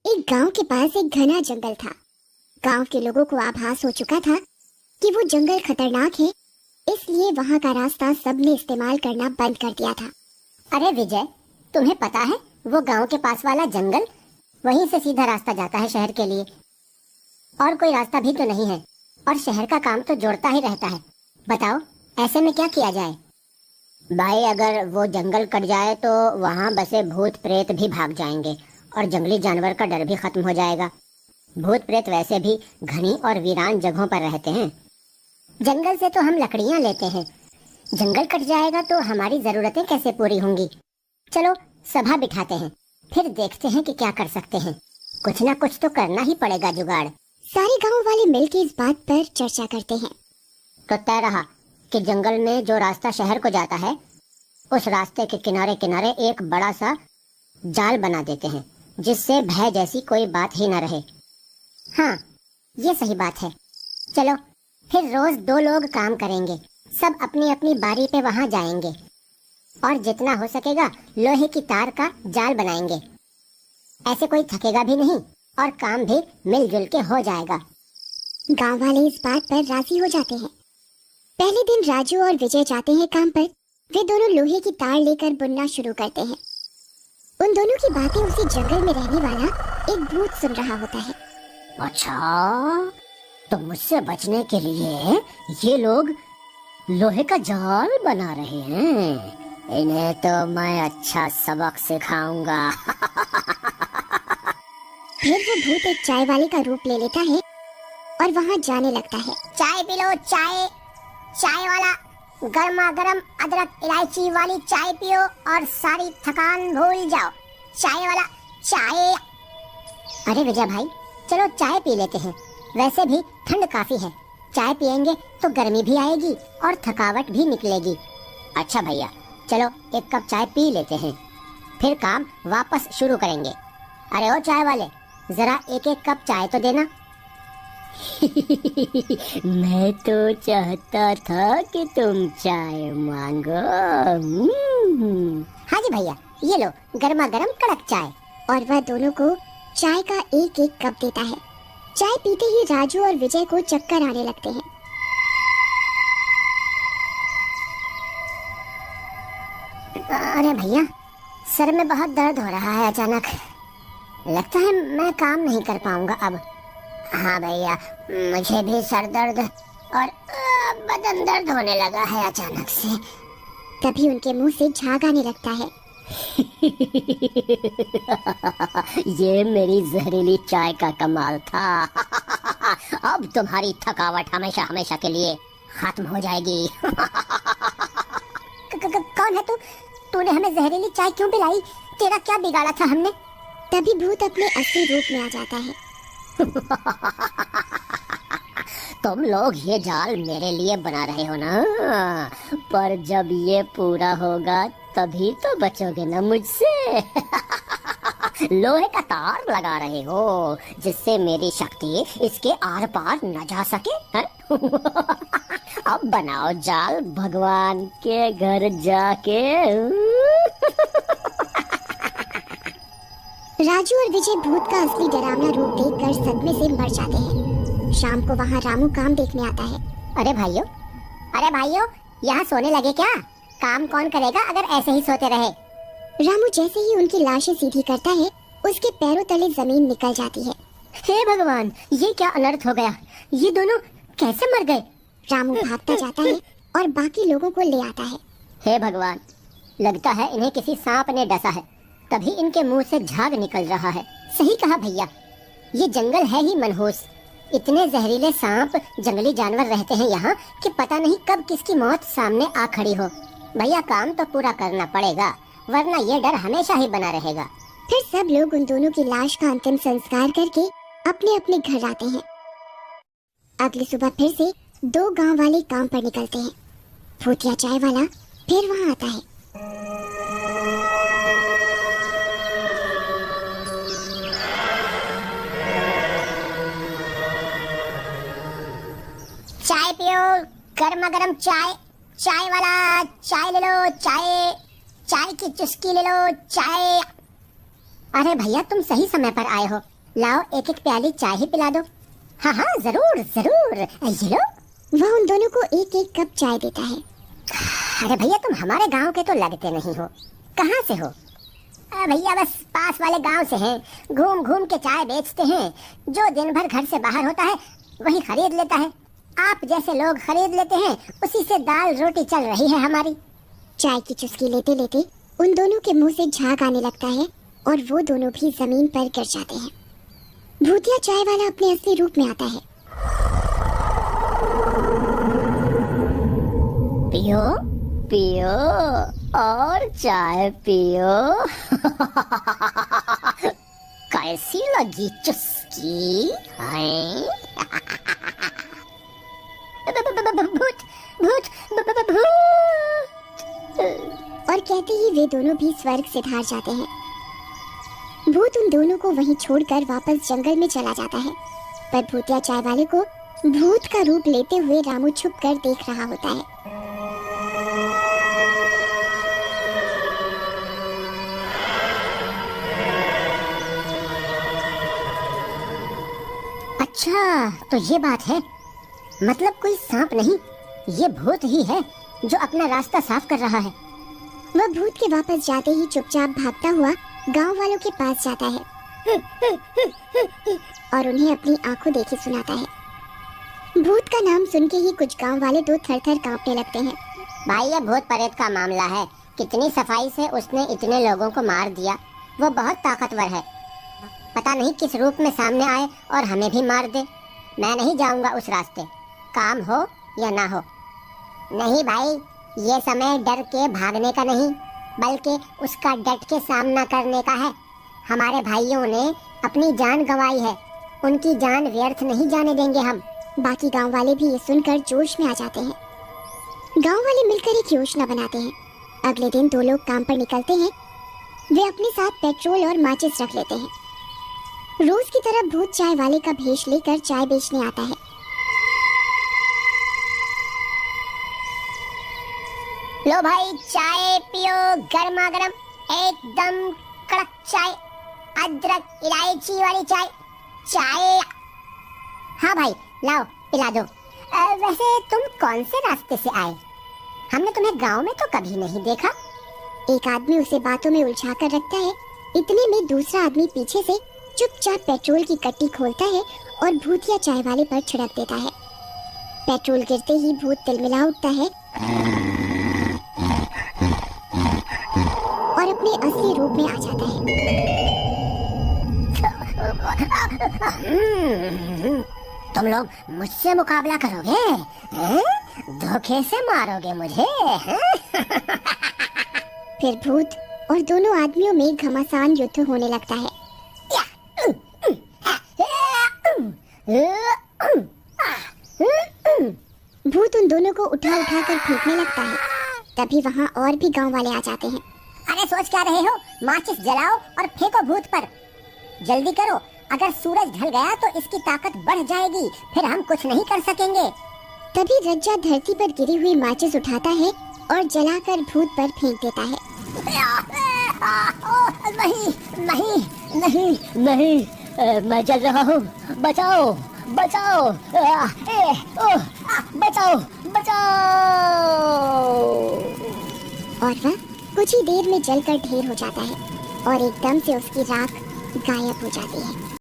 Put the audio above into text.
एक गांव के पास एक घना जंगल था। गांव के लोगों को आभास हो चुका था कि वो जंगल खतरनाक है, इसलिए वहां का रास्ता सबने इस्तेमाल करना बंद कर दिया था। अरे विजय, तुम्हें पता है वो गांव के पास वाला जंगल, वहीं से सीधा रास्ता जाता है शहर के लिए। और कोई रास्ता भी तो नहीं है, और शहर का काम तो जोड़ता ही रहता है। बताओ ऐसे में क्या किया जाए? भाई, अगर वो जंगल कट जाए तो वहाँ बसे भूत प्रेत भी भाग जाएंगे और जंगली जानवर का डर भी खत्म हो जाएगा। भूत प्रेत वैसे भी घनी और वीरान जगहों पर रहते हैं। जंगल से तो हम लकड़ियाँ लेते हैं, जंगल कट जाएगा तो हमारी जरूरतें कैसे पूरी होंगी? चलो सभा बिठाते हैं, फिर देखते हैं कि क्या कर सकते हैं। कुछ ना कुछ तो करना ही पड़ेगा जुगाड़। सारे गांव वाले मिलकर इस बात पर चर्चा करते हैं। तो तय रहा कि जंगल में जो रास्ता शहर को जाता है, उस रास्ते के किनारे किनारे एक बड़ा सा जाल बना देते हैं, जिससे भय जैसी कोई बात ही न रहे। हाँ, ये सही बात है। चलो फिर रोज 2 लोग काम करेंगे, सब अपनी अपनी बारी पे वहां जाएंगे और जितना हो सकेगा लोहे की तार का जाल बनाएंगे। ऐसे कोई थकेगा भी नहीं और काम भी मिलजुल के हो जाएगा। गांव वाले इस बात पर राजी हो जाते हैं। पहले दिन राजू और विजय जाते हैं काम पर। वे दोनों लोहे की तार लेकर बुनना शुरू करते हैं। उन दोनों की बातें उसी जंगल में रहने वाला एक भूत सुन रहा होता है। अच्छा, तो मुझसे बचने के लिए ये लोग लोहे का जाल बना रहे हैं। इन्हें तो मैं अच्छा सबक सिखाऊंगा। फिर वो भूत एक चाय वाले का रूप ले लेता है और वहाँ जाने लगता है। चाय पी लो, चाय। चाय वाला गर्मा गर्म अदरक इलायची वाली चाय पियो और सारी थकान भूल जाओ। चाय वाला चाय। अरे विजय भाई, चलो चाय पी लेते हैं। वैसे भी ठंड काफी है, चाय पियेंगे तो गर्मी भी आएगी और थकावट भी निकलेगी। अच्छा भैया, चलो एक कप चाय पी लेते हैं, फिर काम वापस शुरू करेंगे। अरे ओ चाय वाले, जरा एक एक कप चाय तो देना। मैं तो चाहता था कि तुम चाय मांगो। हाँ जी भैया, ये लो गर्मा गर्म कड़क चाय। और वह दोनों को चाय का एक एक कप देता है। चाय पीते ही राजू और विजय को चक्कर आने लगते हैं। अरे भैया, सर में बहुत दर्द हो रहा है अचानक। लगता है मैं काम नहीं कर पाऊंगा अब। हाँ भैया, मुझे भी सर दर्द और बदन दर्द होने लगा है अचानक से। तभी उनके मुंह से झाग आने लगता है। ये मेरी जहरीली चाय का कमाल था। अब तुम्हारी थकावट हमेशा हमेशा के लिए खत्म हो जाएगी। कौन है तू? तूने हमें जहरीली चाय क्यों पिलाई? तेरा क्या बिगाड़ा था हमने? तभी भूत अपने असली रूप में आ जाता है। तुम लोग ये जाल मेरे लिए बना रहे हो ना, पर जब ये पूरा होगा तभी तो बचोगे ना मुझसे। लोहे का तार लगा रहे हो जिससे मेरी शक्ति इसके आर पार न जा सके है? अब बनाओ जाल भगवान के घर जाके। राजू और विजय भूत का असली डरावना रूप देखकर सदमे से मर जाते हैं। शाम को वहाँ रामू काम देखने आता है। अरे भाइयों, यहाँ सोने लगे क्या? काम कौन करेगा अगर ऐसे ही सोते रहे? रामू जैसे ही उनकी लाशें सीधी करता है, उसके पैरों तले जमीन निकल जाती है। हे भगवान, ये क्या अनर्थ हो गया? ये दोनों कैसे मर गए? रामू भागता जाता है और बाकी लोगों को ले आता है। हे भगवान, लगता है इन्हें किसी सांप ने डसा है, तभी इनके मुंह से झाग निकल रहा है। सही कहा भैया, ये जंगल है ही मनहूस। इतने जहरीले सांप, जंगली जानवर रहते हैं यहाँ कि पता नहीं कब किसकी मौत सामने आ खड़ी हो। भैया, काम तो पूरा करना पड़ेगा, वरना ये डर हमेशा ही बना रहेगा। फिर सब लोग उन दोनों की लाश का अंतिम संस्कार करके अपने अपने घर आते हैं। अगली सुबह फिर से 2 गांव वाले काम पर निकलते हैं। भूतिया चाय वाला फिर वहाँ आता है। चाय पियो, गर्मा गर्म चाय। चाय वाला चाय ले लो, चाय। चाय की चुस्की ले लो, चाय। अरे भैया तुम सही समय पर आए हो, लाओ एक एक प्याली चाय ही पिला दो। हाँ हाँ जरूर जरूर, ये लो। वह उन दोनों को एक एक कप चाय देता है। अरे भैया तुम हमारे गांव के तो लगते नहीं हो, कहाँ से हो? भैया बस पास वाले गांव से हैं, घूम घूम के चाय बेचते हैं। जो दिन भर घर से बाहर होता है वही खरीद लेता है। आप जैसे लोग खरीद लेते हैं, उसी से दाल रोटी चल रही है हमारी। चाय की चुस्की लेते लेते उन दोनों के मुंह से झाग आने लगता है और वो दोनों भी जमीन पर गिर जाते हैं। भूतिया चाय वाला अपने असली रूप में आता है। पियो पियो और चाय पियो। कैसी लगी चुस्की? भूत भूत भूत। और कहते ही वे दोनों भी स्वर्ग से धार जाते हैं। भूत उन दोनों को वहीं छोड़कर वापस जंगल में चला जाता है, पर भूतिया चाय वाले को भूत का रूप लेते हुए रामू छुपकर देख रहा होता है। अच्छा तो ये बात है, मतलब कोई सांप नहीं, ये भूत ही है जो अपना रास्ता साफ कर रहा है। वह भूत के वापस जाते ही चुपचाप भागता हुआ गांव वालों के पास जाता है और उन्हें अपनी आंखों देखी सुनाता है। भूत का नाम सुन के ही कुछ गांव वाले तो थर थर कांपने लगते हैं। भाई ये भूत प्रेत का मामला है, कितनी सफाई से उसने इतने लोगों को मार दिया। वो बहुत ताकतवर है, पता नहीं किस रूप में सामने आए और हमें भी मार दे। मैं नहीं जाऊंगा उस रास्ते, काम हो या ना हो। नहीं भाई, ये समय डर के भागने का नहीं, बल्कि उसका डट के सामना करने का है। हमारे भाइयों ने अपनी जान गंवाई है, उनकी जान व्यर्थ नहीं जाने देंगे हम। बाकी गांव वाले भी ये सुनकर जोश में आ जाते हैं। गांव वाले मिलकर एक योजना बनाते हैं। अगले दिन दो लोग काम पर निकलते हैं। वे अपने साथ पेट्रोल और माचिस रख लेते हैं। रोज की तरह भूत चाय वाले का भेष लेकर चाय बेचने आता है। लो भाई चाय पियो, गर्मा गर्म एकदम कड़क चाय, अदरक इलायची वाली चाय। चाय हाँ भाई लाओ पिला दो। वैसे तुम कौन से रास्ते से आए? हमने तुम्हें गांव में तो कभी नहीं देखा। एक आदमी उसे बातों में उलझाकर रखता है। इतने में दूसरा आदमी पीछे से चुपचाप पेट्रोल की कट्टी खोलता है और भूतिया चाय वाले पर छिड़क देता है। पेट्रोल गिरते ही भूत तिलमिला उठता है और अपने असली रूप में आ जाता है। तुम लोग मुझसे मुकाबला करोगे? धोखे से मारोगे मुझे? फिर भूत और दोनों आदमियों में घमासान युद्ध होने लगता है। भूत उन दोनों को उठा उठा कर फेंकने लगता है। तभी वहाँ और भी गांव वाले आ जाते हैं। अरे सोच क्या रहे हो? माचिस जलाओ और फेंको भूत पर। जल्दी करो, अगर सूरज ढल गया तो इसकी ताकत बढ़ जाएगी, फिर हम कुछ नहीं कर सकेंगे। तभी रज्जा धरती पर गिरी हुई माचिस उठाता है और जलाकर भूत पर फेंक देता है। नहीं नहीं नहीं नहीं, मैं जल रहा हूँ, बचाओ बचाओ, बचाओ बचाओ। और वह कुछ ही देर में जलकर ढेर हो जाता है और एकदम से उसकी राख गायब हो जाती है।